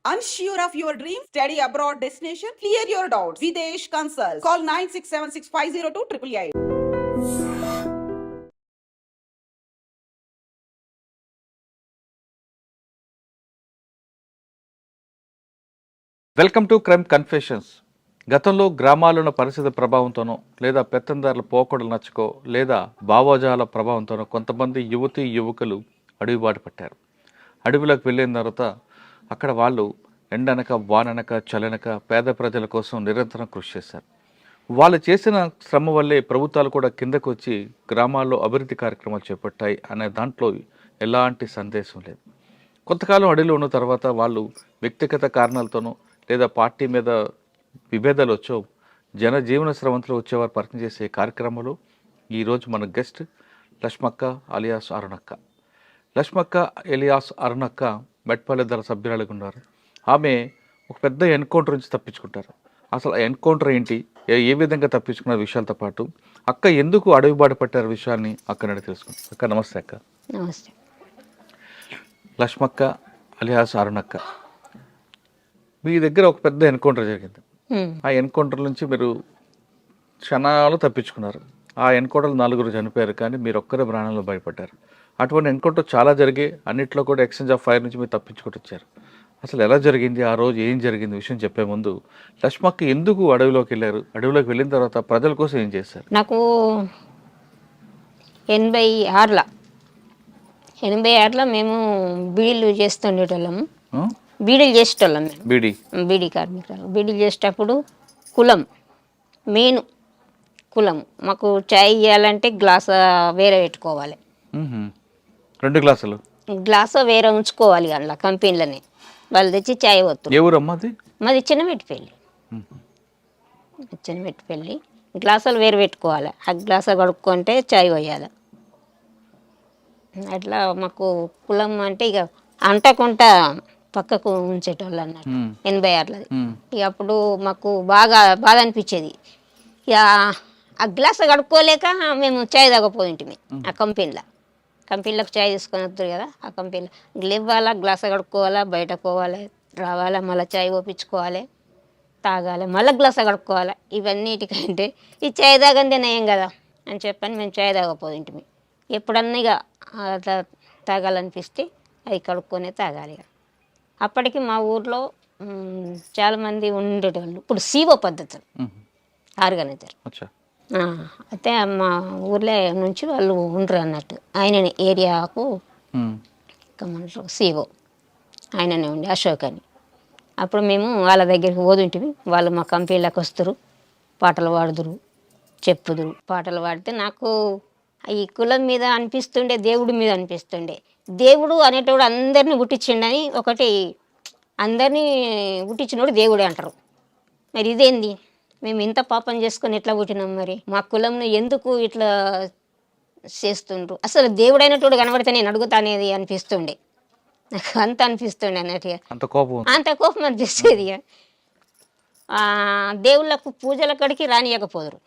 Unsure of your dream? Study abroad destination? Clear your doubts. Videsh Consult. Call 9676502888. Welcome to crime confessions. గతంలో గ్రామాల్లోని పరిస్థితి ప్రభావంతోనో లేదా పెత్తందారుల పోకడలు నచ్చుకో లేదా భావోజాల ప్రభావంతోనో కొంతమంది యువతీ యువకులు అడవి బాట పట్టారు. అడవిలోకి వెళ్ళిన తర్వాత అక్కడ వాళ్ళు ఎండనక వాననక చలనక పేద ప్రజల కోసం నిరంతరం కృషి చేశారు. వాళ్ళు చేసిన శ్రమ వల్లే ప్రభుత్వాలు కూడా కిందకు వచ్చి గ్రామాల్లో అభివృద్ధి కార్యక్రమాలు చేపట్టాయి అనే దాంట్లో ఎలాంటి సందేశం లేదు. కొంతకాలం అడవిలో ఉన్న తర్వాత వాళ్ళు వ్యక్తిగత కారణాలతోనో లేదా పార్టీ మీద విభేదాలు వచ్చో జనజీవన స్రవంతిలో వచ్చేవారు పరిచయం చేసే కార్యక్రమంలో ఈరోజు మన గెస్ట్ లక్ష్మక్క అలియాస్ అరుణక్క. లక్ష్మక్క ఎలియాస్ అరుణక్క మెట్పల్లి దళ సభ్యురాలుగా ఉన్నారు. ఆమె ఒక పెద్ద ఎన్కౌంటర్ నుంచి తప్పించుకుంటారు. అసలు ఆ ఎన్కౌంటర్ ఏంటి, ఏ విధంగా తప్పించుకున్న విషయాలతో పాటు అక్క ఎందుకు అడవి బాట పట్టారు విషయాన్ని అక్క తెలుసుకుంటాం. అక్క నమస్తే. అక్క నమస్తే. లక్ష్మక్క అలియాస్ అరుణక్క, మీ దగ్గర ఒక పెద్ద ఎన్కౌంటర్ జరిగింది. ఆ ఎన్కౌంటర్ నుంచి మీరు క్షణాలు తప్పించుకున్నారు. ఆ ఎన్కౌంటర్ 4 చనిపోయారు, కానీ మీరు ఒక్కరే ప్రాణంలో భయపడ్డారు. అటువంటి ఎన్కౌంటర్ చాలా జరిగి అన్నింటిలో కూడా ఎక్స్చేంజ్ ఆఫ్ ఫైర్ నుంచి మీరు తప్పించుకుంటూ వచ్చారు. అసలు ఎలా జరిగింది, ఆ రోజు ఏం జరిగింది విషయం చెప్పే ముందు లక్ష్మక్క ఎందుకు అడవిలోకి వెళ్ళారు, అడవిలోకి వెళ్ళిన తర్వాత ప్రజల కోసం ఏం చేశారు? నాకు 86లో మేము బీడీలు చేస్తుండేటోళ్ళము. బీడీలు చేసేటోళ్ళం మేము, బీడీ కార్మికులు. బీడీలు చేసేటప్పుడు కులం మెయిన్ కులం. మాకు చాయ్ ఇవ్వాలంటే గ్లాస్ వేరే పెట్టుకోవాలి, 2 గ్లాసులు గ్లాసు వేరే ఉంచుకోవాలి. అందులో కంపెనీలని వాళ్ళు తెచ్చి చాయ్ వస్తుంది. మాది చిన్నమెట్టిపల్లి. చిన్నమెట్టిపల్లి గ్లాసులు వేరు పెట్టుకోవాలి. ఆ గ్లాసు కడుక్కుంటే చాయ్ పోయాలి. అట్లా మాకు కులం అంటే ఇక అంటకుంటా పక్కకు ఉంచేటోళ్ళు అన్నట్టు 86లోది. ఇక అప్పుడు మాకు బాగా బాధ అనిపించేది. ఇక ఆ గ్లాస్ కడుక్కోలేక మేము చాయ్ తాగపోయింటిమి. ఆ కంపెనీలకు చాయ్ తీసుకొని వస్తారు కదా, ఆ కంపెనీలో లేవాలా, గ్లాస్ కడుక్కోవాలా, బయట పోవాలి, రావాలా, మళ్ళీ చాయ్ పోపించుకోవాలి, తాగాలి, మళ్ళీ గ్లాస్ కడుక్కోవాలి. ఇవన్నిటికంటే ఈ చాయ్ తాగందే నయం కదా అని చెప్పని మేము చాయ్ తాగపోయింటిమి. ఎప్పుడన్నా ఇక తాగాలనిపిస్తే అది కడుక్కొనే తాగాలి. అప్పటికి మా ఊర్లో చాలామంది ఉండేటోళ్ళు. ఇప్పుడు సీఓ పద్ధతులు ఆర్గనైజర్ అయితే మా ఊర్లో నుంచి వాళ్ళు ఉండరు అన్నట్టు. ఆయననే ఏరియాకు కమాండర్ సీఓ ఆయననే ఉండి, అశోక్ అని. అప్పుడు మేము వాళ్ళ దగ్గరికి పోతుంటివి. వాళ్ళు మా కంపెనీలకు వస్తారు, పాటలు పాడుదురు, చెప్పుదురు. పాటలు పాడితే నాకు ఈ కులం మీద అనిపిస్తుండే, దేవుడి మీద అనిపిస్తుండే. దేవుడు అనేటోడు అందరినీ పుట్టించిండని ఒకటి, అందరినీ పుట్టించినోడు దేవుడే అంటారు. మరి ఇదేంది, మేము ఇంత పాపం చేసుకొని ఎట్లా పుట్టినాం, మరి మా కులంను ఎందుకు ఇట్లా చేస్తుండ్రు, అసలు దేవుడైనటోడు కనబడితే నేను అడుగుతా అనేది అనిపిస్తుండే. నాకు అంత అనిపిస్తుండే అన్నట్టుగా, అంత కోపం అనిపిస్తుంది. దేవుళ్ళకు పూజల కాడికి రానియకపోదురు,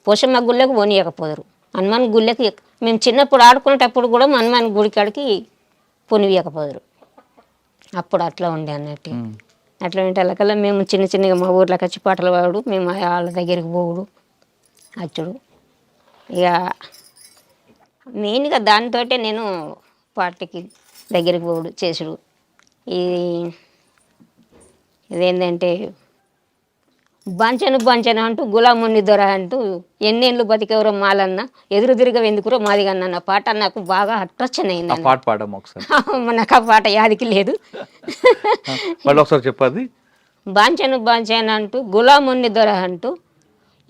పోషమ్మ గుళ్ళకు పోనీయకపోదురు, హనుమాన్ గుళ్ళకి. మేము చిన్నప్పుడు ఆడుకునేటప్పుడు కూడా హనుమాన్ గుడి కాడికి పొనియకపోదురు. అప్పుడు అట్లా ఉండే అన్నట్టు. అట్లా ఉంటే వాళ్ళకల్లా మేము చిన్నగా మా ఊర్లోకి వచ్చి పాటలు పాడు, మేము వాళ్ళ దగ్గరికి పోవుడు వచ్చుడు. ఇక మెయిన్గా దానితో నేను పార్టీకి దగ్గరికి పోవుడు చేసుడు. ఇదేంటంటే బంచను అంటూ గులాముని దొర అంటూ ఎన్నేళ్ళు బతికెవరో మాలన్న, ఎదురు తిరగ ఎందుకురో మాదిగన్న అన్న పాట నాకు బాగా అట్రాక్షన్ అయింది. నాకు ఆ పాట యాదికి లేదు. చెప్పది. బాంచను అంటూ గులాముని దొర అంటూ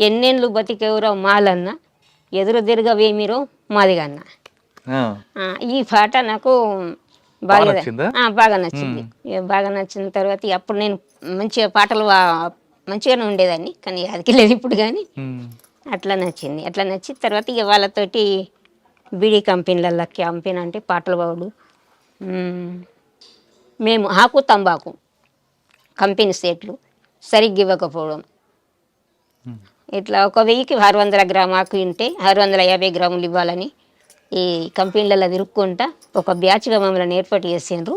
ఎన్నేళ్ళు బతికెవరో మాలన్న, ఎదురు తిరగవేమిరో మాదిగన్న. ఈ పాట నాకు బాగా నచ్చింది. బాగా నచ్చిన తర్వాత అప్పుడు నేను మంచిగా పాటలు మంచిగానే ఉండేదాన్ని, కానీ అది లేదు ఇప్పుడు. కానీ అట్లా నచ్చింది. అట్లా నచ్చిన తర్వాత ఇక వాళ్ళతోటి బీడీ కంపెనీలలో క్యాంపెయిన్ అంటే పాటలు పాడు. మేము ఆకు తంబాకు కంపెనీ సేట్లు సరిగ్గా ఇవ్వకపోవడం, ఇట్లా 1000కి 600 గ్రాములు ఆకు ఉంటే 650 గ్రాములు ఇవ్వాలని ఈ కంపెనీలలో తిరుక్కుంటా ఒక బ్యాచ్గా మమ్మల్ని ఏర్పాటు చేసిండ్రు.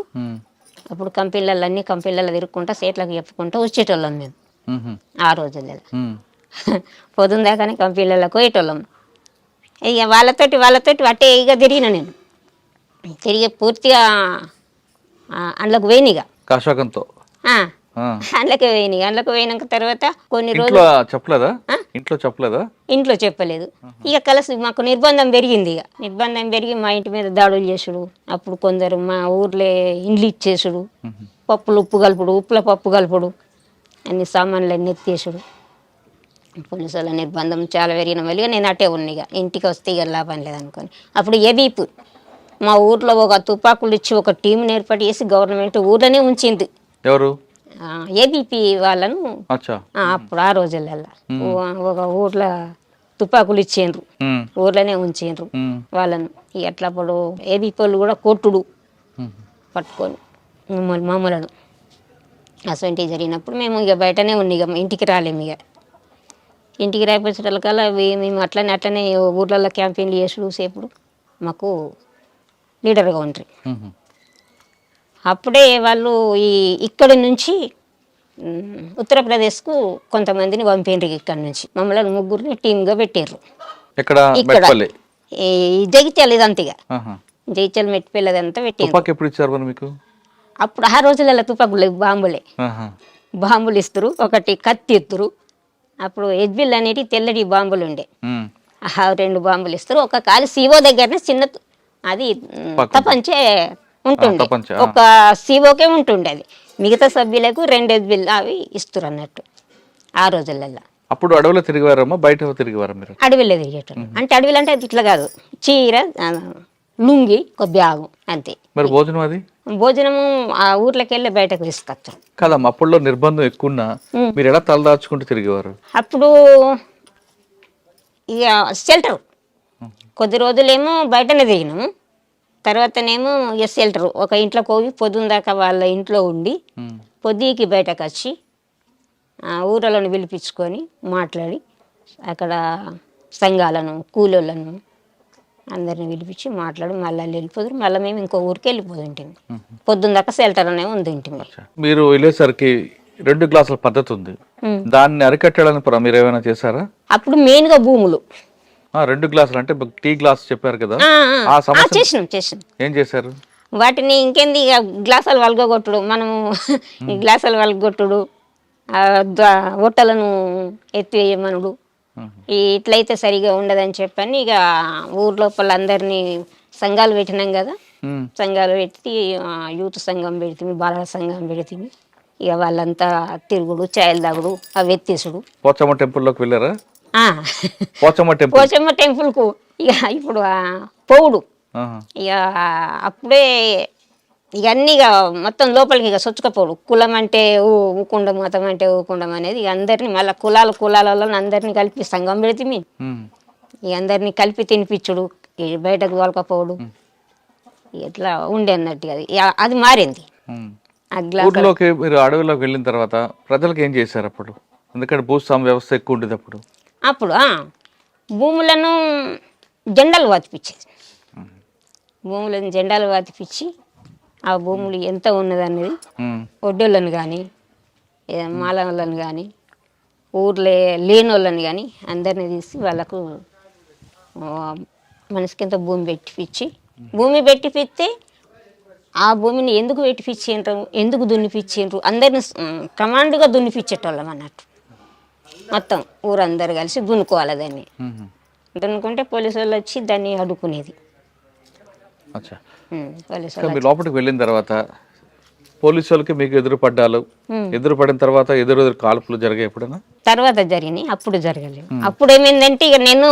అప్పుడు కంపెనీలలో తిరుక్కుంటా సేట్లకు చెప్పుకుంటూ వచ్చేటోళ్ళం మేము ఆ రోజుల్లో. పొద్దున్న దాకానే కంపెనీలకు పోయేటోళ్ళం. ఇక వాళ్ళతోటి అట్టే ఇక తిరిగిన నేను తిరిగి పూర్తిగా అందులోకి పోయినగా కాశోకంతో అందులోకి పోయినాక తర్వాత కొన్ని రోజులు ఇంట్లో చెప్పలేదా? ఇంట్లో చెప్పలేదు. ఇక కలిసి మాకు నిర్బంధం పెరిగింది. ఇక నిర్బంధం పెరిగి మా ఇంటి మీద దాడులు చేసుడు, అప్పుడు కొందరు మా ఊర్లో ఇండ్లు ఇచ్చేసుడు, పప్పులు ఉప్పు కలుపుడు, ఉప్పుల పప్పు కలుపుడు, అన్ని సామాన్లు అన్నీ ఎత్తేసుడు. పోలీసు వాళ్ళ నిర్బంధం చాలా పెరిగిన వల్ల నేను అట్టే ఉన్నిగా ఇంటికి వస్తే ఇక లాభం లేదనుకొని అప్పుడు ఏబీపీ మా ఊర్లో ఒక తుపాకులు ఇచ్చి ఒక టీంని ఏర్పాటు చేసి గవర్నమెంట్ ఊర్లోనే ఉంచింది. ఎవరు? ఏబీపీ వాళ్ళను అప్పుడు ఆ రోజులలో ఒక ఊర్లో తుపాకులు ఇచ్చిండ్రు, ఊర్లోనే ఉంచిండ్రు వాళ్ళను. ఎట్లా అప్పుడు ఏబీపీ వాళ్ళు కూడా కొట్టుడు పట్టుకొని మమ్మలను అసలు జరిగినప్పుడు మేము ఇక బయటనే ఇక ఇంటికి రాలేము. ఇక ఇంటికి రాయిపోయేటకల్లా మేము అట్లనే ఊర్లలో క్యాంపెయిన్లు చేసుడు సేపుడు మాకు లీడర్గా ఉంటారు. అప్పుడే వాళ్ళు ఇక్కడి నుంచి ఉత్తరప్రదేశ్కు కొంతమందిని పంపిండ్రు. ఇక్కడి నుంచి మమ్మల్ని ముగ్గురిని టీమ్గా పెట్టారు. ఇక్కడ ఈ జగిత్యాల ఇదంతగా జగిత్యాల మెట్టిపల్లెదంతా పెట్టారు. అప్పుడు ఆ రోజులలో తుపాకులు బాంబులు ఇస్తారు, ఒకటి కత్తి ఇస్తారు. అప్పుడు ఎజ్బిల్ అనేటి తెల్లటి బాంబులు ఉండే, 2 బాంబులు ఇస్తారు. ఒక కాలి సీఓ దగ్గరనే చిన్న అది తపంచే ఉంటుండే, ఒక సీఓకే ఉంటుండే. అది మిగతా సభ్యులకు 2 ఎజ్బిల్ అవి ఇస్తారు అన్నట్టు ఆ రోజులలో. అప్పుడు అడవిలో తిరిగివారమ్మా, బయట తిరిగివారా మీరు? అడవిలో తిరిగేటోళ్ళు. అంటే అడవిలో అంటే ఇట్లా కాదు, చీర లుంగి ఒక బ్యాగు అంతే. మరి భోజనం? అది భోజనము ఆ ఊర్లోకి వెళ్ళి బయటకు తీసుకొచ్చాం కదమ్మా. అప్పుడులో నిర్బంధం ఎక్కువ, మీరు ఎలా తలదాచుకుంటూ తిరిగేవారు? అప్పుడు ఇక షెల్టర్ కొద్ది రోజులేమో బయటనే తిరిగినాము, తర్వాతనేమో ఇక షెల్టర్ ఒక ఇంట్లో పోయి పొద్దున్న దాకా వాళ్ళ ఇంట్లో ఉండి పొద్దుకి బయటకు వచ్చి ఊరలను పిలిపించుకొని మాట్లాడి అక్కడ సంఘాలను కూలోళ్ళను అందరిని పిలిపించి మాట్లాడి మళ్ళీ వెళ్ళిపోదురు. మళ్ళీ మేము ఇంకో ఊరికి వెళ్ళిపోతుంటాము. పొద్దున్న దాకా షెల్టర్ అనే ఉంది ఇంటి. మీరు వెళ్ళేసరికి 2 గ్లాసుల పద్ధతి ఉంది, దాన్ని అరికట్టడానికి మీరు ఏమైనా చేశారా? అప్పుడు మెయిన్గా భూములు 2 గ్లాసులు అంటే టీ గ్లాస్ చెప్పారు కదా, చేసినాం. ఏం చేశారు? వాటిని ఇంకేంది ఇక గ్లాసులు వలగొట్టుడు, మనము ఈ గ్లాసులు వలగొట్టుడు, ఒట్టలను ఎత్తివేయమనుడు, ఇట్లయితే సరిగా ఉండదని చెప్పని ఇక ఊర్ లోపల అందరినీ సంఘాలు పెట్టినాం కదా, సంఘాలు పెట్టి యూత్ సంఘం పెడితే, బాలల సంఘం పెడితే ఇక వాళ్ళంతా తిరుగుడు, ఛాయలు తాగుడు, అవి ఎత్తేసుడు. పోచమ్మ టెంపుల్లోకి వెళ్ళారా? పోచమ్మ టెంపుల్కు ఇక ఇప్పుడు పోవుడు ఇక అప్పుడే ఇక అన్నీ ఇక మొత్తం లోపలికి ఇక సొచ్చుకపోడు. కులం అంటే ఊకుండం, మతం అంటే ఊకుండం అనేది ఇక అందరినీ మళ్ళీ కులాలలో అందరినీ కలిపి సంఘం పెడితే ఇక అందరినీ కలిపి తినిపించుడు, బయటకు తోలకపోవడు, ఇట్లా ఉండే అన్నట్టు. అది మారింది. ఊర్లోకి మీరు అడవిలోకి వెళ్ళిన తర్వాత ప్రజలకు ఏం చేశారు అప్పుడు? ఎందుకంటే భూస్వామ్య వ్యవస్థ ఎక్కువ ఉండేది అప్పుడు. భూములను జెండాలు వాతిపించేది, భూములను జెండాలు వాతిపించి ఆ భూములు ఎంత ఉన్నదనేది ఒడ్డోళ్ళని కానీ మాలలను కానీ ఊర్లో లేని వాళ్ళని కానీ అందరినీ తీసి వాళ్ళకు మనసుకి ఎంత భూమి పెట్టిపిస్తే ఆ భూమిని ఎందుకు పెట్టిపించిండ్రు, ఎందుకు దున్నిపించిండ్రు, అందరిని కమాండ్గా దున్నిపించేటోళ్ళం అన్నట్టు. మొత్తం ఊరందరు కలిసి దున్నుకోవాలి. దాన్ని దున్నుకుంటే పోలీసు వాళ్ళు వచ్చి దాన్ని అడ్డుకునేది. లోపలికి వెళ్ళిన తర్వాత పోలీసు వాళ్ళకి మీకు ఎదురుపడిన తర్వాత ఎదురు కాల్పులు జరిగాయి ఎప్పుడైనా? తర్వాత జరిగినాయి, అప్పుడు జరగలేదు. అప్పుడు ఏమైందంటే ఇక నేను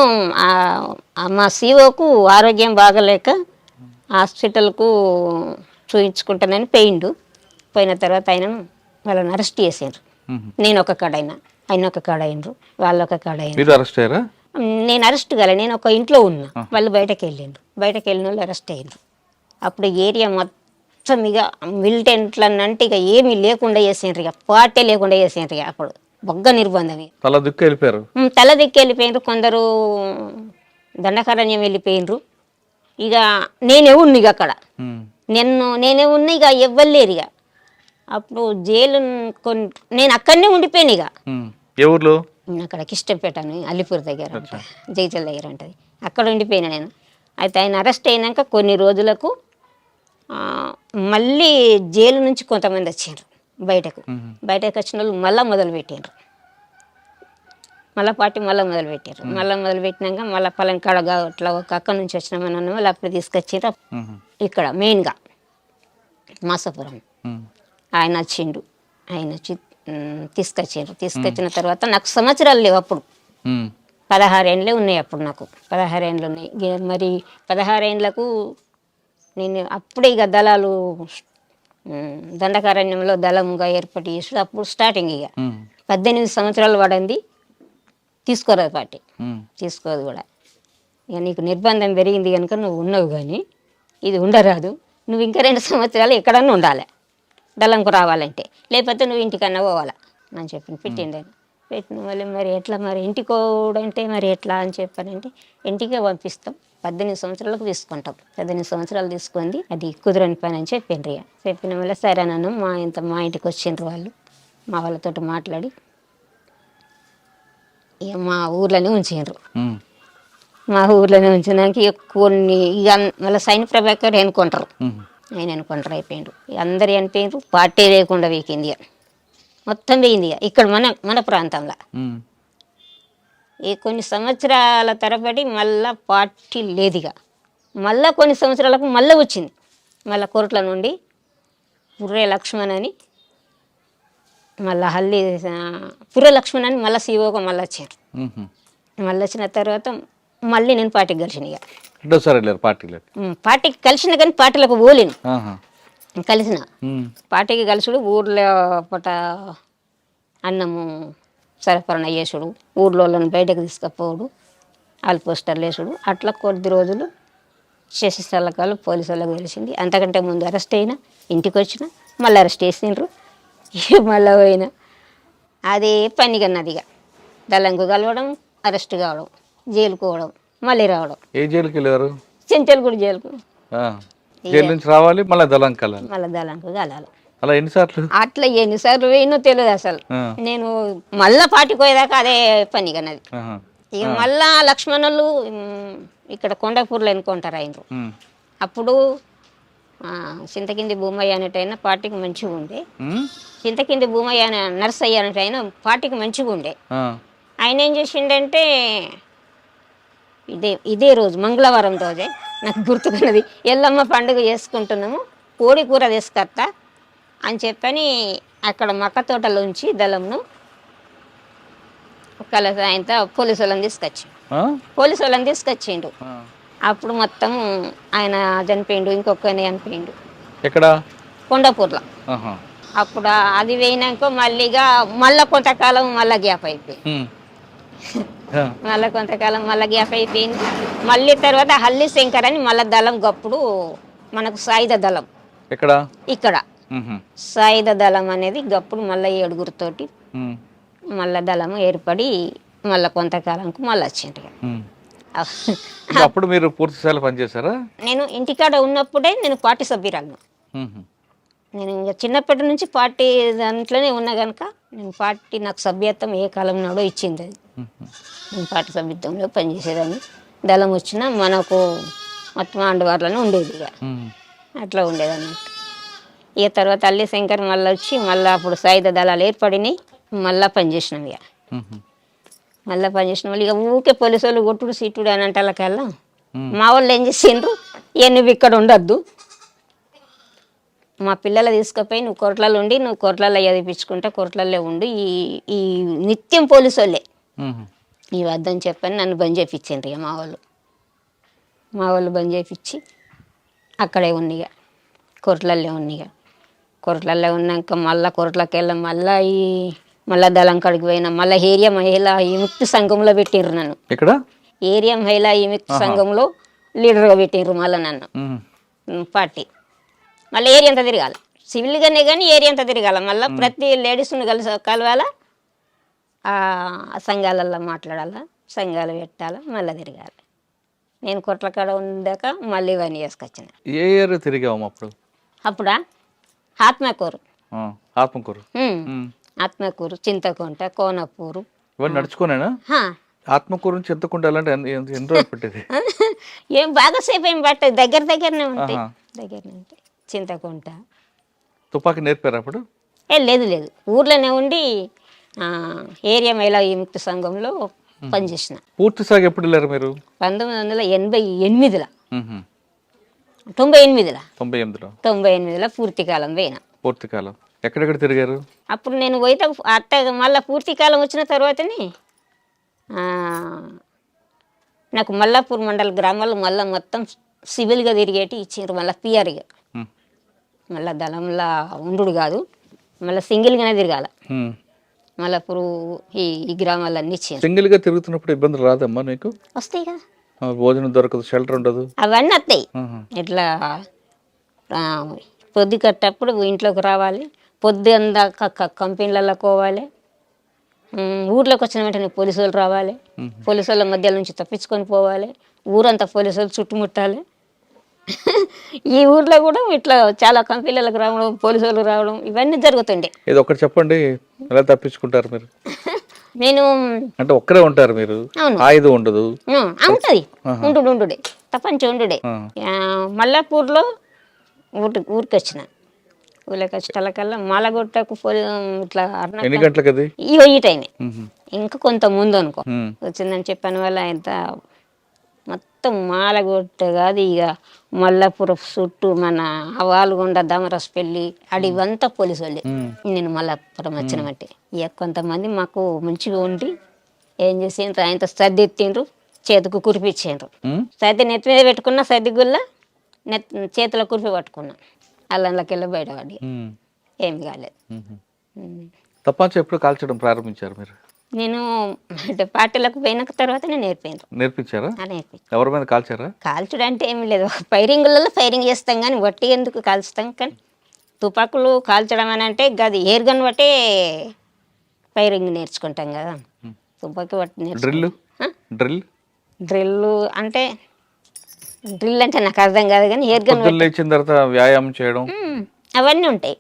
మా సీఓకు ఆరోగ్యం బాగలేక హాస్పిటల్కు చూయించుకుంటానని పోయిన తర్వాత ఆయనను వాళ్ళని అరెస్ట్ చేసారు. నేను ఒక కాడైనా, ఆయన ఒక కాడైనరు, వాళ్ళు ఒక కాడైన. నేను అరెస్ట్ కాలే, నేను ఒక ఇంట్లో ఉన్నా, వాళ్ళు బయటకు వెళ్ళిన వాళ్ళు అరెస్ట్ అయ్యారు. అప్పుడు ఏరియా మొత్తం ఇక మిలిటెంట్లనంటే ఇక ఏమీ లేకుండా చేసిండ్రు, ఇక పార్టీ లేకుండా చేసిండ్రు. ఇక అప్పుడు బొగ్గ నిర్బంధం, తల దిక్కు వెళ్ళిపోయినరు. కొందరు దండకారణ్యం వెళ్ళిపోయినరు. ఇక నేనే ఉన్నా ఇక అక్కడ, నేనే ఉన్నా, ఇక ఎవ్వరు లేరు. ఇక అప్పుడు జైలు నేను అక్కడనే ఉండిపోయాను ఇక. ఏ ఊర్లో? అక్కడ కిష్టపేట అని అల్లిపూర్ దగ్గర ఉంటుంది, జైచల్ దగ్గర ఉంటుంది. అక్కడ ఉండిపోయినా నేను. అయితే ఆయన అరెస్ట్ అయినాక కొన్ని రోజులకు మళ్ళీ జైలు నుంచి కొంతమంది వచ్చారు బయటకు వచ్చిన వాళ్ళు మళ్ళీ మొదలుపెట్టారు, మళ్ళీ పార్టీ మొదలుపెట్టినాక మళ్ళీ పలంకాడ అట్లా ఒక అక్క నుంచి వచ్చినామని వాళ్ళు అప్పుడు తీసుకొచ్చారు. ఇక్కడ మెయిన్గా మాసాపురం ఆయన వచ్చిండు. ఆయన వచ్చి తీసుకొచ్చిన తర్వాత నాకు సంవత్సరాలు లేవు అప్పుడు. 16 ఏండ్లే ఉన్నాయి అప్పుడు నాకు, 16 ఏండ్లు ఉన్నాయి. మరి 16 ఏండ్లకు నేను అప్పుడే ఇక దళాలు దండకారణ్యంలో దళంగా ఏర్పాటు చేసి అప్పుడు స్టార్టింగ్ ఇక 18 సంవత్సరాలు పడింది. తీసుకోరాదు పార్టీ, తీసుకోదు కూడా. ఇక నీకు నిర్బంధం పెరిగింది కనుక నువ్వు ఉన్నావు, కానీ ఇది ఉండరాదు, నువ్వు ఇంకా 2 సంవత్సరాలు ఎక్కడన్నా ఉండాలి దళంకు రావాలంటే, లేకపోతే నువ్వు ఇంటికన్నా పోవాలా అని పెట్టిండు. పెట్టిన వాళ్ళు మరి ఎట్లా, మరి ఇంటికి పోవడంటే మరి ఎట్లా అని చెప్పానంటే, ఇంటికే పంపిస్తాం, 18 సంవత్సరాలకు తీసుకుంటాం, 18 సంవత్సరాలు తీసుకుంది, అది కుదరని పని అని చెప్పిండ్రు. ఇక చెప్పిన వల్ల సరే నన్ను మా ఇంటికి వచ్చిండ్రు వాళ్ళు, మా వాళ్ళతో మాట్లాడి ఇక మా ఊర్లోనే ఉంచిండ్రు. మా ఊర్లోనే ఉంచినాక కొన్ని ఇక మళ్ళీ సైన్ ప్రభాకర్ ఎన్నుకుంటారు, ఆయన ఎన్నుకుంటారు అయిపోయిండు. అందరు అనిపోయిండ్రు, పార్టీ లేకుండా వీకింది మొత్తం పోయింది ఇక్కడ మన ప్రాంతంలో. ఈ కొన్ని సంవత్సరాల తరబడి మళ్ళా పార్టీ లేదు. ఇక మళ్ళీ కొన్ని సంవత్సరాలకు మళ్ళీ వచ్చింది, మళ్ళీ కోర్టుల నుండి పుర్రే లక్ష్మణ్ అని మళ్ళీ పుర్రే లక్ష్మణ్ అని మళ్ళీ సీఓగా మళ్ళీ వచ్చారు. మళ్ళీ వచ్చిన తర్వాత మళ్ళీ నేను పార్టీకి కలిసిన. ఇక పార్టీకి కలిసిన కానీ పార్టీలకు పోలేను, కలిసిన పార్టీకి కలిసుడు ఊర్లో పట అన్నము సరఫరణ చేసుడు, ఊర్లో బయటకు తీసుకపోవడు, వాళ్ళు పోస్టర్లు వేసుడు, అట్లా కొద్ది రోజులు చేసే స్థలకాలు పోలీసు వాళ్ళకి తెలిసింది. అంతకంటే ముందు అరెస్ట్ అయినా, ఇంటికి వచ్చిన మళ్ళీ అరెస్ట్ చేసిండ్రు, మళ్ళీ పోయినా అదే పని కన్నది. ఇక దళంకు కలవడం, అరెస్ట్ కావడం, జైలుకు పోవడం, మళ్ళీ రావడం. ఏ జైలుకి వెళ్ళారు? చెంచల్గూడ జైలుకు. జైలు నుంచి రావాలి, మళ్ళీ దళంకు కలాలి. అలా ఎన్నిసార్లు? అట్లా ఎన్నిసార్లు పోయినో తెలియదు అసలు. నేను మళ్ళా పార్టీకి పోయేదాకా అదే పని కన్నది. ఇక మళ్ళా లక్ష్మణులు ఇక్కడ కొండాపూర్లో ఎన్నుకుంటారు అయినరు. అప్పుడు చింతకింది భూమయ్య అనేటైనా పార్టీకి మంచిగా ఉండే, చింతకింది భూమయ్య నర్సయ్య అనేటైనా పార్టీకి మంచిగా ఉండే. ఆయన ఏం చేసిండంటే ఇదే రోజు మంగళవారం రోజే నాకు గుర్తుకున్నది, ఎల్లమ్మ పండుగ చేసుకుంటున్నాము, కోడి కూర తీసుకొస్తా అని చెప్పని అక్కడ మక్క తోటలోంచి దళంను ఆయనతో పోలీసు వాళ్ళని తీసుకొచ్చిండు. అప్పుడు మొత్తం ఆయన చనిపోయిండు, ఇంకొకని చనిపోయిండు ఎక్కడ? కొండాపూర్లో. అప్పుడు అది పోయినాక మళ్ళీ కొంతకాలం మళ్ళీ గ్యాప్ అయిపోయింది. మళ్ళీ తర్వాత హల్లి శంకర్ అని మళ్ళీ దళం గప్పుడు మనకు సాయుధ దళం ఇక్కడ సాయుధ దళం అనేది గప్పుడు మళ్ళీ 7గురితోటి మళ్ళా దళం ఏర్పడి మళ్ళీ కొంతకాలంకు మళ్ళీ వచ్చిండ్రు. అప్పుడు మీరు పూర్తి స్థాయిలో పనిచేశారా? నేను ఇంటికాడ ఉన్నప్పుడే నేను పార్టీ సభ్యురాలను. నేను ఇంకా చిన్నప్పటి నుంచి పార్టీ దాంట్లోనే ఉన్నా కనుక నేను పార్టీ నాకు సభ్యత్వం ఏ కాలం నాడో ఇచ్చింది. అది నేను పార్టీ సభ్యత్వంలో పనిచేసేదాన్ని. దళం వచ్చినా మనకు మొత్తం అండవార్లోనే ఉండేది, ఇక అట్లా ఉండేదాన్ని. ఇక తర్వాత అల్లి శంకర్ మళ్ళీ వచ్చి మళ్ళీ అప్పుడు సాయుధ దళాలు ఏర్పడినాయి, మళ్ళీ పనిచేసినాం. ఇక మళ్ళీ పనిచేసిన వాళ్ళు ఇక ఊకే పోలీసు వాళ్ళు కొట్టుడు సీటుడు అని అంటే వాళ్ళకల్లా మా వాళ్ళు ఏం చేసిండ్రు, ఇక నువ్వు ఇక్కడ ఉండొద్దు, మా పిల్లలు తీసుకుపోయి నువ్వు కోర్టులలో ఉండి నువ్వు కోర్టులలో చదివించుకుంటా కోర్టులలో ఉండి ఈ నిత్యం పోలీసు వాళ్ళే ఈ వద్దని చెప్పని నన్ను బంద్ చేయించిండ్రు. ఇక మా వాళ్ళు బంద్ చేయించి అక్కడే ఉన్నిగా కోర్టులలో ఉన్నిగా. కోర్టులలో ఉన్నాక మళ్ళీ కోర్టులోకి వెళ్ళాం, మళ్ళీ దళం కాడికి పోయినా, మళ్ళీ ఏరియా మహిళా విముక్తి సంఘంలో పెట్టిండ్రు నన్ను. ఇక్కడ ఏరియా మహిళా విముక్తి సంఘంలో లీడర్గా పెట్టిండ్రు మళ్ళీ నన్ను. పార్టీ మళ్ళీ ఏరియా అంతా తిరగాలి, సివిల్గానే కానీ ఏరియా అంతా తిరగాల, మళ్ళీ ప్రతి లేడీస్ని కలవాలా, సంఘాలల్లో మాట్లాడాలా, సంఘాలు పెట్టాలా, మళ్ళీ తిరగాలి. నేను కొట్ల కాడ ఉందాక మళ్ళీ ఇవన్నీ చేసుకొచ్చిన. ఏ ఏరియా తిరిగాము అప్పుడా? ఆత్మకూరు ఆ, ఆత్మకూరు. ఆత్మకూరు, చింతకుంట, కోనపూరు. ఇవన్నీ నడుచుకోనేనా? హా. ఆత్మకూరు నుంచి చింతకుంట ఎలాంటి ఎన్ని రోజులు పెట్టేది? ఏం బాగాసేపు ఏం పట్టదు, దగ్గరనే ఉంటాయి. ఆహా. దగ్గరనే ఉంటాయి చింతకుంట. తుపాకీ నేర్పారు అప్పుడు? లేదు, ఊర్లోనే ఉండి ఏరియా మహిళా విముక్తి సంఘంలో పనిచేసిన. పూర్తి సాగు ఎప్పుడు వెళ్ళారు మీరు? 1988లో, మ్మ్. 98లో 98లో పూర్తి కాలం పోయినా. పూర్తి కాలం ఎక్కడెక్కడ తిరిగారు? అప్పుడు నేను పోయితే అట్ట మళ్ళీ పూర్తి కాలం వచ్చిన తర్వాతనే నాకు మల్లాపూర్ మండల గ్రామాలు మళ్ళీ మొత్తం సివిల్గా తిరిగేటి ఇచ్చారు. మళ్ళీ పిఆర్గా, మ్మ్. మళ్ళీ దళంలా ఉండు కాదు, మళ్ళీ సింగిల్గానే తిరగాల. మ్మ్. మళ్ళప్పుడు ఈ గ్రామాలన్నీ ఇచ్చారు. సింగిల్గా తిరుగుతున్నప్పుడు ఇబ్బందులు రాదమ్మా నీకు? వస్తాయి కదా, భోజనం దొరకదు, షెల్టర్ ఉండదు. అవన్నీ వస్తాయి. ఆహా. ఇట్లా పొద్దు కట్టప్పుడు ఇంట్లోకి రావాలి, పొద్దు అందాక కంపెనీలలో పోవాలి. ఊర్లోకి వచ్చిన వెంటనే పోలీసు వాళ్ళు రావాలి, పోలీసు వాళ్ళ మధ్య నుంచి తప్పించుకొని పోవాలి, ఊరంతా పోలీసు వాళ్ళు చుట్టుముట్టాలి. ఈ ఊర్లో కూడా ఇట్లా చాలా కంపెనీలకు రావడం, పోలీసు వాళ్ళు రావడం ఇవన్నీ జరుగుతుండే. ఇది ఒకటి చెప్పండి, ఎలా తప్పించుకుంటారు మీరు? నేను అంటే ఒక్కరే ఉంటారు మీరు? అవును. ఆయుధం ఉండదు? ఉంటుంది, ఉండుడే తప్పంచి ఉండుడే. మల్లాపూర్లో ఊరికి వచ్చిన, ఊళ్ళకి వచ్చేటకల్లా మాలగొట్టకు ఇట్లా ఎన్ని గంటలకు అది? ఈ టైమే, ఇంకా కొంత ముందు అనుకో మ్మ్. వచ్చిందని చెప్పాను వల్ల ఇంత మొత్తం మాలగొట్ట కాదు ఇక మల్లాపురం చుట్టూ మన వాలుగొండ దమరస్పల్లి అడివంతా పోలీసు వాళ్ళే. నేను మల్లాపురం వచ్చినట్టే ఇక కొంతమంది మాకు మంచిగా ఉండి ఏం చేసిండ్రు, ఆయనతో సర్ది ఎత్తిండ్రు, చేతికి కురిపించిండ్రు. సర్ది నెత్తి మీద పెట్టుకున్నా, సర్ది గుల్ల చేతిలో కురిపి పట్టుకున్నా, అల్లంలోకి వెళ్ళి బయటపడి ఏమి కాలేదు. తపాంచ ఎప్పుడు కాల్చడం ప్రారంభించారు మీరు? నేను అంటే పార్టీలకు పోయిన తర్వాత నేను నేర్పించారా? నేర్పించాను. ఎవరి మీద కాల్చారా? కాల్చుడు అంటే ఏమి లేదు, ఫైరింగ్లలో ఫైరింగ్ చేస్తాం కానీ వట్టి ఎందుకు కాల్చుతాం. కానీ తుపాకులు కాల్చడం అని అంటే గది ఎయిర్ గన్ బట్టే ఫైరింగ్ నేర్చుకుంటాం కదా. తుపాకి బట్టి డ్రిల్ అంటే నాకు అర్థం కాదు కానీ ఎయిర్ గన్ లేచిన తర్వాత వ్యాయామం చేయడం అవన్నీ ఉంటాయి.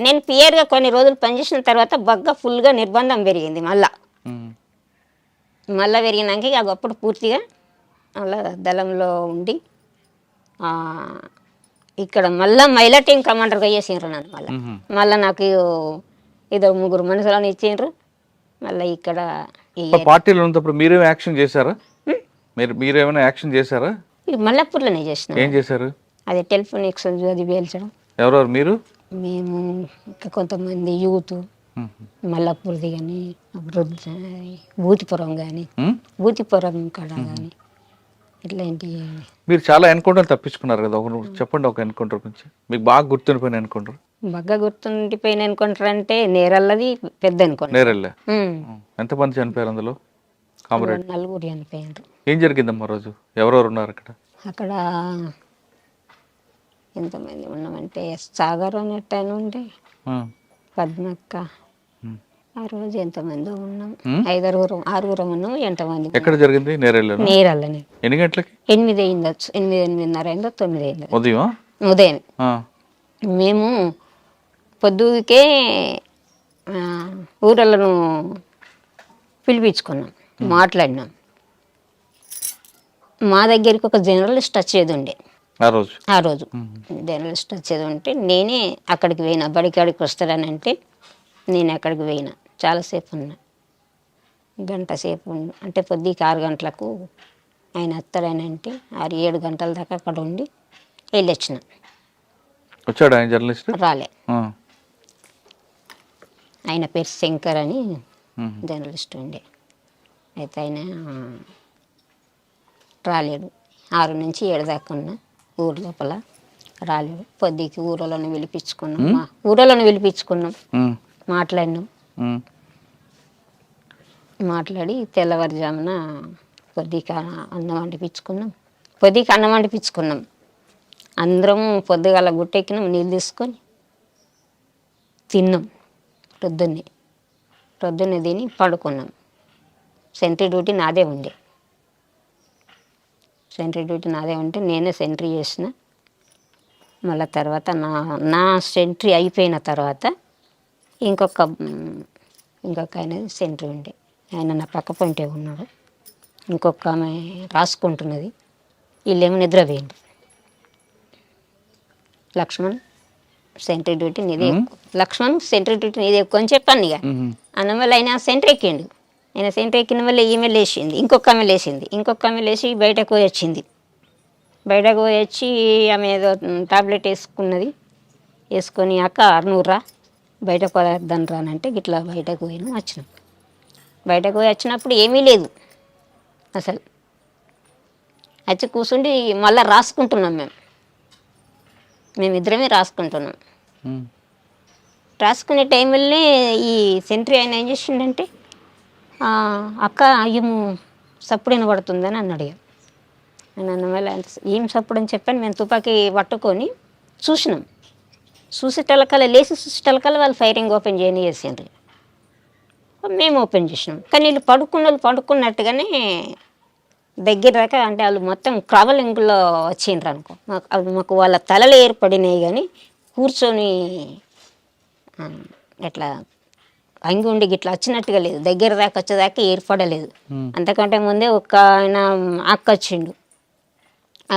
నేను పియర్గా కొన్ని రోజులు పనిచేసిన తర్వాత బగ్గా ఫుల్గా నిర్బంధం పెరిగింది. మళ్ళా పెరిగినాక ఇక అప్పుడు పూర్తిగా అలా దళంలో ఉండి ఇక్కడ మళ్ళీ మహిళా టీం కమాండర్గా చేసిండ్రు నన్ను. మళ్ళీ నాకు ఇదో 3 మనుషులను ఇచ్చిండ్రు. మళ్ళీ ఇక్కడ పార్టీలో ఉన్నప్పుడు మీరేమో యాక్షన్ చేశారా? మీరేమైనా యాక్షన్ చేశారా? మల్లాపూర్లోనే చేసిన. ఏం చేశారు? అది టెలిఫోన్ ఎక్స్చేంజ్ అది పేల్చడం. ఎవరెవరు మీరు? మేము ఇంకా కొంతమంది యూత్ మల్లాపూర్ది కానీ భూతిపురం కానీ భూతిపురం కాడ కానీ ఇట్లాంటి. మీరు చాలా ఎన్కౌంటర్ తప్పించుకున్నారు కదా, చెప్పండి ఒక ఎన్కౌంటర్ గురించి మీకు బాగా గుర్తుండిపోయిన ఎన్కౌంటర్. బాగా గుర్తుండిపోయిన ఎన్కౌంటర్ అంటే నేరల్లది పెద్ద ఎన్కౌంటర్. నేరల్లే ఎంతమంది చనిపోయారు అందులో? 4 చనిపోయారు. ఏం జరిగిందమ్మా రోజు? ఎవరెవరు ఉన్నారు అక్కడ? అక్కడ ఎంతమంది ఉన్నామంటే సాగర్ అన్నట్టు ఉండే, పద్మక్క, ఆ రోజు ఎంతమంది ఉన్నాం, 5-6 ఉన్నాం. ఎంతమంది? ఎక్కడ జరిగింది? నేరల్లనే. ఎన్ని గంటలకి? 8 అయిందచ్చు, 8-8:30 అయిందో 9 అయిందో ఉదయం. మేము పొద్దుకే ఊరలను పిలిపించుకున్నాం, మాట్లాడినాం. మా దగ్గరికి ఒక జర్నలిస్ట్ వచ్చేది ఉండే ఆ రోజు జర్నలిస్ట్ వచ్చేది ఉంటే నేనే అక్కడికి పోయినా. బడికాడికి వస్తాడని అంటే నేను అక్కడికి పోయినా. చాలాసేపు ఉన్నా, 1 గంట సేపు అంటే పొద్దుకి 6 గంటలకు ఆయన వస్తాడని అంటే 6-7 గంటల దాకా అక్కడ ఉండి వెళ్ళొచ్చిన. వచ్చాడు ఆయన జర్నలిస్ట్? రాలే. ఆయన పేరు శంకర్ అని జర్నలిస్ట్ ఉండే. అయితే ఆయన రాలేడు. 6 నుంచి 7 దాకా ఉన్నా ఊరు లోపల, రాలేడు. పొద్దుకి ఊరలను పిలిపించుకున్నాం, మాట్లాడినాం. మాట్లాడి తెల్లవారుజామున పొద్దుకి అన్నం వండిపించుకున్నాం. అందరం పొద్దుగాల గుట్టెక్కినాం, నీళ్ళు తీసుకొని తిన్నాం. పొద్దున్నే తిని పడుకున్నాం. సెంట్రీ డ్యూటీ నాదే ఉండే. నేనే సెంట్రీ చేసిన. మళ్ళీ తర్వాత నా సెంట్రీ అయిపోయిన తర్వాత ఇంకొక ఆయన సెంట్రీ ఉండే, ఆయన నా పక్క పొంటే ఉన్నాడు. ఇంకొక ఆమె రాసుకుంటున్నది, వీళ్ళేమో నిద్రపోయింది. లక్ష్మణ్ సెంట్రీ డ్యూటీ నీదే ఎక్కువ, లక్ష్మణ్ సెంట్రీ డ్యూటీ నీదే ఎక్కువ అని చెప్పాను. ఇక అన్న వల్ల ఆయన సెంట్రీ ఎక్కిండు. ఆయన సెంట్రీ ఎక్కిన వల్ల ఈమె లేచింది, ఇంకొక ఆమె లేచి బయటకు పోయి వచ్చింది. బయటకు పోయి వచ్చి ఆమె ఏదో టాబ్లెట్ వేసుకొని అక్క నూరా బయటకు పోదాం రానంటే ఇట్లా బయటకు వచ్చినాం. బయటకు పోయి వచ్చినప్పుడు ఏమీ లేదు అసలు. వచ్చి కూర్చుండి మళ్ళీ రాసుకుంటున్నాం. మేమిద్దరమే రాసుకుంటున్నాం. రాసుకునే టైంలోనే ఈ సెంట్రీ ఆయన ఏం చేసిండంటే, అక్క అయ్యము సప్పుడు వినబడుతుందని అన్నాడు. నేను అన్నమల్ల ఏం సప్పుడు అని చెప్పాను. మేము తుపాకీ పట్టుకొని చూసినాం. లేచి చూసేటలకల్లా వాళ్ళు ఫైరింగ్ ఓపెన్ చేసిండ్రు. మేము ఓపెన్ చేసినాం. కానీ వీళ్ళు పడుకున్నట్టుగానే దగ్గర దాకా, అంటే వాళ్ళు మొత్తం ట్రావెలింగ్లో వచ్చిండ్రు అనుకో. మాకు వాళ్ళ తలలు ఏర్పడినాయి, కానీ కూర్చొని ఎట్లా అంగి ఉండి గిట్లా వచ్చినట్టుగా లేదు. దగ్గర దాకా వచ్చేదాకా ఏర్పడలేదు. అంతకంటే ముందే ఒక ఆయన అక్క వచ్చిండు.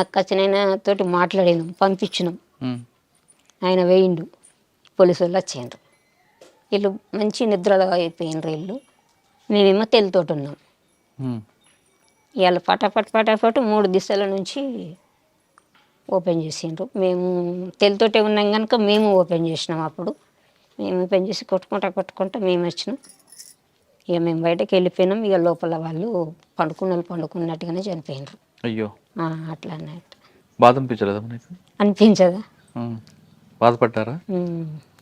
అక్క వచ్చిన ఆయన తోటి మాట్లాడినాం, పంపించినాం. ఆయన వేయిండు, పోలీసు వాళ్ళు వచ్చిండ్రు. వీళ్ళు మంచి నిద్రలో అయిపోయినరు వీళ్ళు. మేమేమో తెలతోటి ఉన్నాం. ఇవాళ పటాపట్ 3 దిశల నుంచి ఓపెన్ చేసిండ్రు. మేము తెలతోటే ఉన్నాం కనుక మేము ఓపెన్ చేసినాం. అప్పుడు మేము ఓపెన్ చేసి కొట్టుకుంటా మేము వచ్చినాం. ఇక మేము బయటకు వెళ్ళిపోయినాం. ఇక లోపల వాళ్ళు పండుకున్నట్టుగానే చనిపోయినరు. అయ్యో, అట్లా అన్నట్టు. బాధ అనిపించలేదా మీకు? అనిపించదా? బాధపడ్డారా?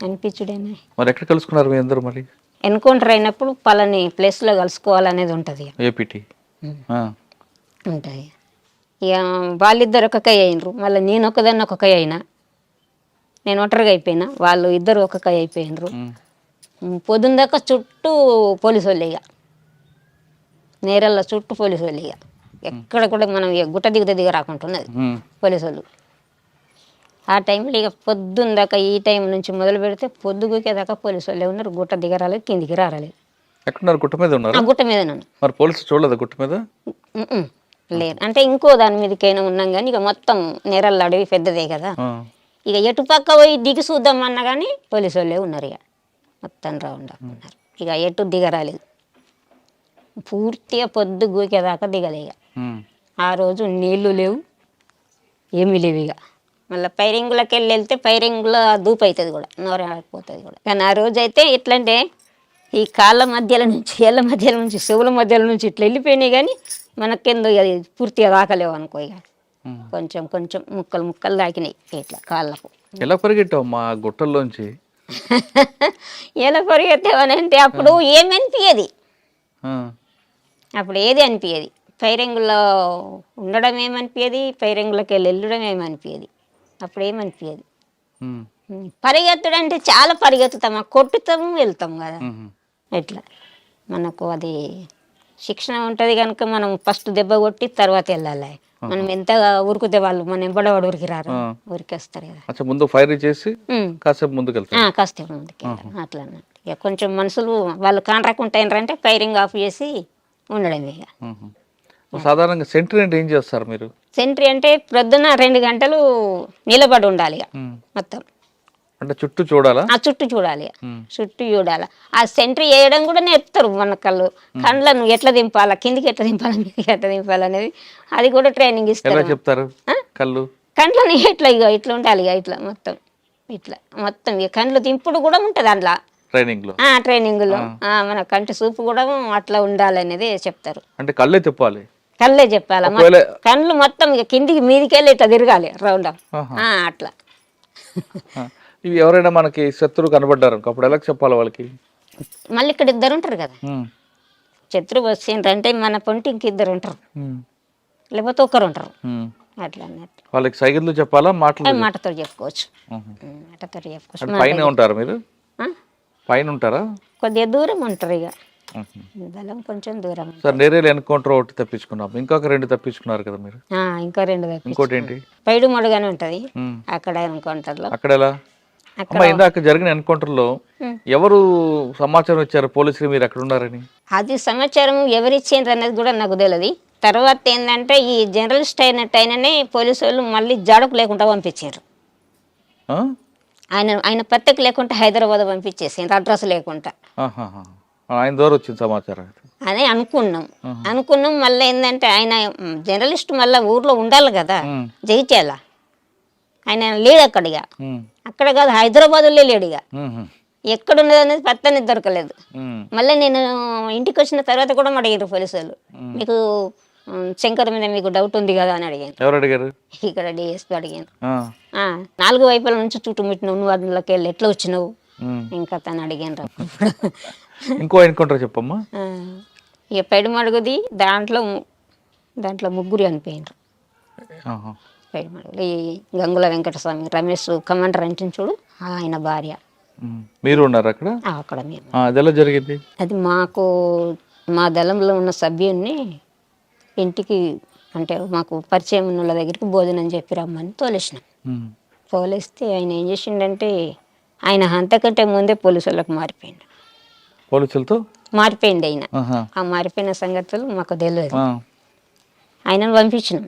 అనిపించుడేనే. మరి ఎక్కడ కలుసుకున్నారు మీ అందరూ? మరి ఎన్కౌంటర్ అయినప్పుడు పలాని ప్లేస్లో కలుసుకోవాలనేది ఉంటుంది. ఏపీటీ ఉంటుంది. ఇక వాళ్ళిద్దరు ఒక కై అయినరు. మళ్ళీ నేను ఒకదాన్ని ఒక కై అయినా. నేను ఒంటరిగా అయిపోయినా, వాళ్ళు ఇద్దరు ఒక కై అయిపోయినరు. పొద్దున్న దాకా చుట్టూ పోలీసు వాళ్ళు. ఇక నేరల్లో చుట్టూ పోలీసు వాళ్ళు. ఇక ఎక్కడ కూడా మనం గుట్ట దిగ రాకుంటున్నది పోలీసు వాళ్ళు. ఆ టైంలో ఇక పొద్దున్న దాకా, ఈ టైం నుంచి మొదలు పెడితే పొద్దుగుకేదాకా పోలీసు వాళ్ళే ఉన్నారు. గుట్ట దిగరాలేదు, కిందికి రాలేదు. ఎక్కడున్నారు? గుట్ట మీద ఉన్నారు. గుట్ట మీద ఉన్నాను. మరి పోలీసు చూడలేదు గుట్ట మీద? లేదు, అంటే ఇంకో దాని మీదకైనా ఉన్నాం. కానీ ఇక మొత్తం నేరల్ల అడవి పెద్దదే కదా. ఇక ఎటు పక్క పోయి దిగి చూద్దాం అన్నా కానీ పోలీసు వాళ్ళే ఉన్నారు. ఇక మొత్తం రౌండ్ అప్ ఉన్నారు. ఇక ఎటు దిగరాలేదు. పూర్తిగా పొద్దు గూకేదాకా దిగలే. ఇక ఆ రోజు నీళ్లు లేవు, ఏమీ లేవు. ఇక మళ్ళీ పైరింగులకి వెళ్తే పైరింగులో దూపు అవుతుంది కూడా, నోరాడిపోతుంది కూడా. కానీ ఆ రోజు అయితే ఎట్లంటే ఈ కాళ్ళ మధ్యలో నుంచి, ఏళ్ళ మధ్యలో నుంచి, చెవుల మధ్యలో నుంచి ఇట్లా వెళ్ళిపోయినాయి. కానీ మనకెందుకు అది పూర్తిగా దాకలేవు అనుకో. ఇక కొంచెం ముక్కలు దాకినాయి ఇట్లా కాళ్ళకు. ఎలా పరిగెట్టావు మా గుట్టల్లోంచి? ఎలా పరిగెత్తావనంటే అప్పుడు ఏమనిపించేది, అప్పుడు ఏది అనిపించేది. ఫైరింగ్లో ఉండడం ఏమనిపించేది, ఫైరింగ్లోకి వెళ్ళడం ఏమనిపించేది. అప్పుడు ఏమనిపించేది. పరిగెత్తడం అంటే చాలా పరిగెత్తుతాము, కొట్టుతాము, వెళ్తాం కదా. ఎట్లా మనకు అది శిక్షణ ఉంటుంది కనుక మనం ఫస్ట్ దెబ్బ కొట్టి తర్వాత వెళ్ళాలి. మనం ఎంత ఉరికితే వాళ్ళు మన ఎంబడవాడు ఉరికి రారు, ఉరికేస్తారు కదా. ముందు ఫైర్ చేసి కాసేపు ముందుకు కాసేపు ముందుకు అట్లా అన్నట్టు. ఇక కొంచెం మనుషులు వాళ్ళు కాంట్రాక్ట్ ఫైరింగ్ ఆఫ్ చేసి ఉండడమే. ఇక సాధారణంగా సెంట్రీ అంటే ఏం చేస్తారు మీరు? సెంట్రీ అంటే ప్రొద్దున 2 గంటలు నిలబడి ఉండాలి. ఇక మొత్తం అంటే చుట్టూ చూడాలా? చుట్టూ చూడాలి, చుట్టూ చూడాలి. ఆ సెంట్రీ వేయడం కూడా నేర్పుతారు మన కళ్ళను ఎట్లా దింపాలా, కిందికి ఎట్లా దింపాలా, మీదకి ఎట్లా దింపాలనేది అది కూడా ట్రైనింగ్ ఇస్తారు. చెప్తారు కండ్లని ఇట్లా ఉండాలి. ఇక ఇట్లా మొత్తం ఇక కండ్లు దింపుడు కూడా ఉంటుంది అందులో ట్రైనింగ్లో. మన కంటి చూపు కూడా అట్లా ఉండాలి అనేది చెప్తారు. అంటే కళ్ళే చెప్పాలి, కళ్ళే చెప్పాలి. కళ్ళు మొత్తం ఇక కిందికి మీదికి వెళ్ళి ఇట్లా తిరగాలి రౌండ్ అట్లా. ఇవి ఎవరైనా మనకి శత్రువు కనబడ్డారు అప్పుడు ఎలా చెప్పాలి వాళ్ళకి? మళ్ళీ ఇక్కడ 2 ఉంటారు కదా, శత్రువు వచ్చిండ్రంటే మన పొంటి ఇంక 2 ఉంటారు, లేకపోతే 1 ఉంటారు. అట్లా అన్నట్టు వాళ్ళకి సైకిల్ చెప్పాలా, మాటతో చెప్పుకోవచ్చు. పైన ఉంటారు మీరు? పైన ఉంటారా? కొద్దిగా దూరం ఉంటారు. ఇక దళం కొంచెం దూరం. సార్ నేరేలు ఎన్కౌంటర్ ఒకటి తప్పించుకున్నాం, ఇంకొక 2 తప్పించుకున్నారు కదా మీరు. ఇంకా 2 తప్పించుకున్నాం. ఇంకోటి ఏంటి? పైడు మడుగని ఉంటది అక్కడ ఎన్కౌంటర్లో. అక్కడ ఎలా? అమ్మా, ఇందాక జరిగిన ఎన్కౌంటర్ లో ఎవరు సమాచారం ఇచ్చారు పోలీసులు మీరు అక్కడ ఉన్నారని? అది సమాచారం ఎవరిచ్చిండ్రు అనేది కూడా నాకు తెలియదు. తర్వాత ఏంటంటే ఈ జర్నలిస్ట్ అయినట్టయిననే పోలీసు వాళ్ళు మళ్ళీ జాడకు లేకుండా పంపించారు. ఆయన పత్రిక లేకుండా హైదరాబాద్ పంపించేసారు, అడ్రస్ లేకుండా. ఆయన ద్వారా వచ్చింది సమాచారం అని అనుకున్నాం. మళ్ళీ ఏంటంటే ఆయన జర్నలిస్ట్ మళ్ళీ ఊర్లో ఉండాలి కదా, జగిత్యాల. ఆయన లేడు అక్కడ కాదు, హైదరాబాద్లో లేడు. ఎక్కడున్నది అనేది పత్తని దొరకలేదు. మళ్ళీ నేను ఇంటికి వచ్చిన తర్వాత కూడా అడిగారు పోలీసు వాళ్ళు, మీకు శంకర్ మీద మీకు డౌట్ ఉంది కదా అని అడిగాను. ఎవరు అడిగారు? ఇక్కడ డిఎస్పీ అడిగాను. 4 వైపుల నుంచి చుట్టుముట్టినావు, నువ్వు అందులోకి వెళ్ళి ఎట్లా వచ్చినావు ఇంకా తను అడిగాను. ఇంకో ఎన్కౌంటర్ చెప్పమ్మా. ఇక పైడుమడుగుది దాంట్లో 3 చనిపోయినారు. పైడుమడుగులు ఈ గంగుల వెంకటస్వామి, రమేష్ కమాండర్ అంటే చూడు, ఆయన భార్య. మీరు ఉన్నారు అక్కడ? అక్కడ మేము. అది ఎలా జరిగింది? అది మా దళంలో ఉన్న సభ్యుడిని ఇంటికి, అంటే మాకు పరిచయం ఉన్న వాళ్ళ దగ్గరికి భోజనం చెప్పి రమ్మని తోలేసినాం. తోలేస్తే ఆయన ఏం చేసిండంటే, ఆయన అంతకంటే ముందే పోలీసులకు మారిపోయిండు. పోలీసులతో మారిపోయింది ఆయన. ఆ మారిపోయిన సంగతులు మాకు తెలియదు. ఆయనను పంపించినాం.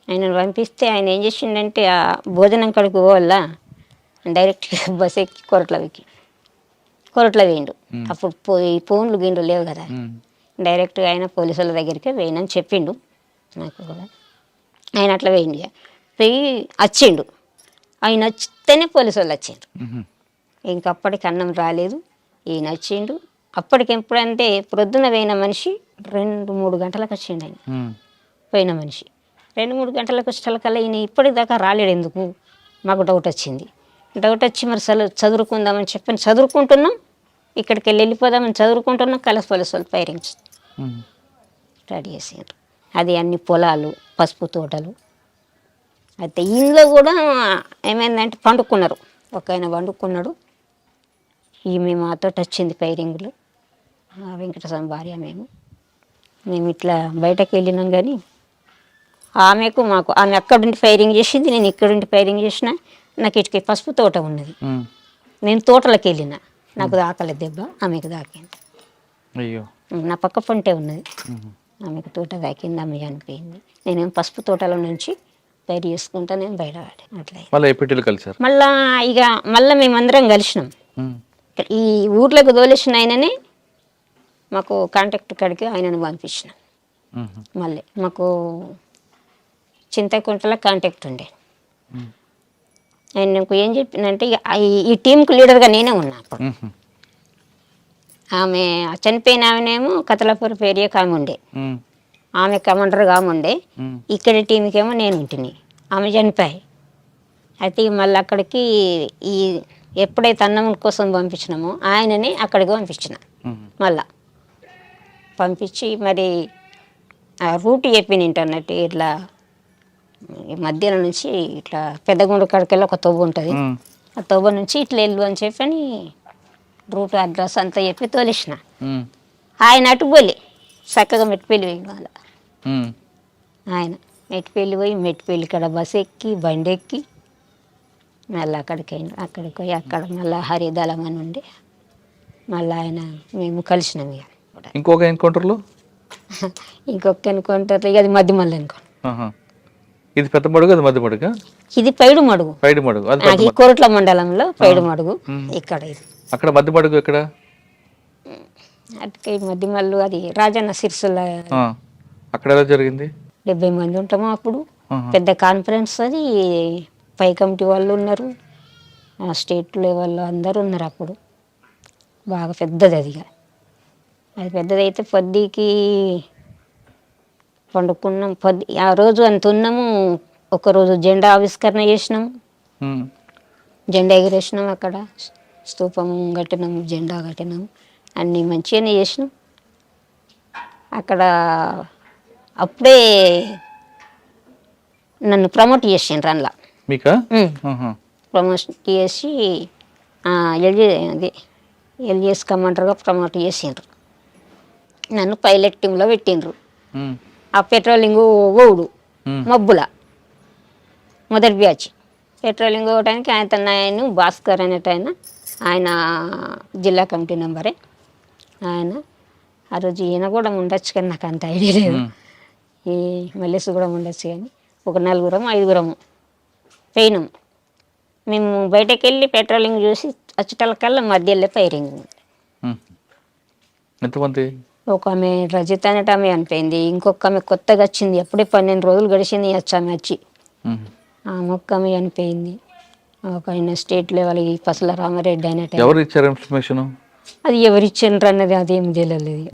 ఆయనను పంపిస్తే ఆయన ఏం చేసిండంటే, ఆ భోజనం కడుకు పోవాల డైరెక్ట్గా బస్ ఎక్కి కొరట్ల వేయండు. అప్పుడు ఫోన్లు గిండ్లు లేవు కదా, డైరెక్ట్గా ఆయన పోలీసుల దగ్గరికి వేయనని చెప్పిండు నాకు కూడా. ఆయన అట్లా వేయండి పోయి వచ్చిండు. ఆయన వచ్చితేనే పోలీసు వాళ్ళు వచ్చిండ్రు. ఇంకప్పటికి అన్నం రాలేదు, ఈయన వచ్చిండు. అప్పటికి ఎప్పుడంటే ప్రొద్దున పోయిన మనిషి 2-3 గంటలకు వచ్చిండు. ఆయన పోయిన మనిషి 2-3 గంటలకు వచ్చేకల్లా ఈయన ఇప్పటిదాకా రాలేడు. ఎందుకు మాకు డౌట్ వచ్చింది. డౌట్ వచ్చి మరి చదువుకుందామని చెప్పని చదువుకుంటున్నాం, ఇక్కడికి వెళ్ళిపోదామని చదువుకుంటున్నాం. కలసి పోలీసు వాళ్ళు ఫైరింగ్ రెడీ చేసారు. అది అన్ని పొలాలు, పసుపు తోటలు. అయితే ఇంట్లో కూడా ఏమైందంటే పండుకున్నారు. ఒక ఆయన పండుకున్నాడు. ఈమె మాతో వచ్చింది ఫైరింగ్లో, వెంకటస్వామి భార్య. మేము ఇట్లా బయటకు వెళ్ళినాం కానీ ఆమెకు మాకు, ఆమె అక్కడుండి ఫైరింగ్ చేసింది, నేను ఇక్కడుండి ఫైరింగ్ చేసిన. నాకు ఇటుకి పసుపు తోట ఉన్నది, నేను తోటలోకి వెళ్ళిన, నాకు దాకలేదు దెబ్బ, ఆమెకు దాకింది. అయ్యో, నా పక్క పంటే ఉన్నది, ఆమెకు తోట దాకింది, ఆమె చనిపోయింది. నేనేం పసుపు తోటలో నుంచి బయట చేసుకుంటా, నేను బయట అట్లా మళ్ళీ మేమందరం కలిసినాం. ఈ ఊర్లోకి తోలేసిన ఆయననే మాకు కాంటాక్ట్ కాడికి ఆయనను పంపించినాం. మళ్ళీ మాకు చింతకుంటలో కాంటాక్ట్ ఉండే. ఆయన నాకు ఏం చెప్పిందంటే, ఈ టీంకు లీడర్గా నేనే ఉన్నా అప్పుడు. ఆమె చనిపోయిన ఆమెనేమో కతలపూర్ ఏరియాకి ఆమె ఉండే, ఆమె కమాండర్గా ఆమె ఉండే. ఇక్కడి టీంకేమో నేను ఉంటిని, ఆమె చనిపోయి. అయితే మళ్ళీ అక్కడికి ఈ ఎప్పుడైతే అన్నం కోసం పంపించినామో ఆయనని అక్కడికి పంపించిన. మళ్ళా పంపించి మరి ఆ రూట్ చెప్పిన ఇంటర్నెట్, ఇట్లా మధ్యాహ్నం నుంచి ఇట్లా పెద్దగుండు కాడికెళ్ళి ఒక తవ్వు ఉంటుంది, ఆ తవ్వ నుంచి ఇట్లా వెళ్ళు అని చెప్పని రూట్ అడ్రస్ అంతా చెప్పి తోలేసిన. ఆయన అటు పోలే, చక్కగా మెట్టిపల్లి పోయి వాళ్ళ ఆయన మెట్టిపల్లి పోయి, మెట్టిపల్లి కాడ బస్ ఎక్కి బండి ఎక్కి మళ్ళీ అక్కడికి పోయి అక్కడ మళ్ళీ హరిదళం అని ఉండి మళ్ళీ ఆయన మేము కలిసినాం. ఇంకొక ఎన్కౌంటర్లో ఇంకొక ఎన్కౌంటర్ ఇక అది మధ్యమల్లి ఎన్కౌంటర్. ఇది పెద్ద మడుగు, అది మధ్య మడుగు, ఇది పైడు మడుగు. ఈ కోరట్ల మండలంలో పైడు మడుగు. ఇక్కడ అక్కడ మధ్య మడుగు ఎక్కడ? అటుకై మధ్య మల్లు, అది రాజన్న సిరిసిల్ల. అక్కడ ఎలా జరిగింది? 70 మంది ఉంటాము అప్పుడు. పెద్ద కాన్ఫరెన్స్ అది, పై కమిటీ వాళ్ళు ఉన్నారు, స్టేట్ లెవెల్లో అందరూ ఉన్నారు అప్పుడు. బాగా పెద్దది అది. అది పెద్దదైతే పొద్దుకి పండుకున్నాం. ఆ రోజు అంత ఉన్నాము. ఒకరోజు జెండా ఆవిష్కరణ చేసినాము, జెండా ఎగిరేసినాం, అక్కడ స్తూపం కట్టినాం, జెండా కట్టినాం, అన్నీ మంచిగానే చేసినాం. అక్కడ అప్పుడే నన్ను ప్రమోట్ చేసిండ్రు అందులో. మీకా? ప్రమోషన్ చేసి అది ఎల్ చేసుకోమంటారుగా ప్రమోట్ చేసిండ్రు. నన్ను పైలట్ టీంలో పెట్టిండ్రు. ఉమ్, ఆ పెట్రోలింగ్ ఓవుడు మబ్బుల మొదటి బ్యాచ్ పెట్రోలింగ్ ఓవడానికి ఆయన భాస్కర్ అనేట ఆయన జిల్లా కమిటీ మెంబరే. ఆయన ఆ రోజు ఈయన కూడా ఉండొచ్చు కానీ నాకు అంత ఐడియా లేదు. ఈ మల్లేసు కూడా ఉండొచ్చు కానీ ఒక 4-5 పోయినాం. మేము బయటకు వెళ్ళి పెట్రోలింగ్ చూసి వచ్చేటలకల్లా మధ్యలో ఫైరింగ్. ఉమ్. ఎంతమంది? ఒక ఆమె రజిత అనేట ఆమె అనిపోయింది. ఇంకొక ఆమె కొత్తగా వచ్చింది, అప్పుడే 12 రోజులు గడిచింది ఆమె వచ్చి. ఉమ్. ఆమె ఒక్క ఆమె అనిపోయింది. ఒక ఆయన స్టేట్ లెవెల్ పసల రామారెడ్డి అనేట. ఎవరు ఇచ్చారు ఇన్ఫర్మేషన్? అది ఎవరిచ్చిండ్రు అన్నది అదేం తెలియలేదు.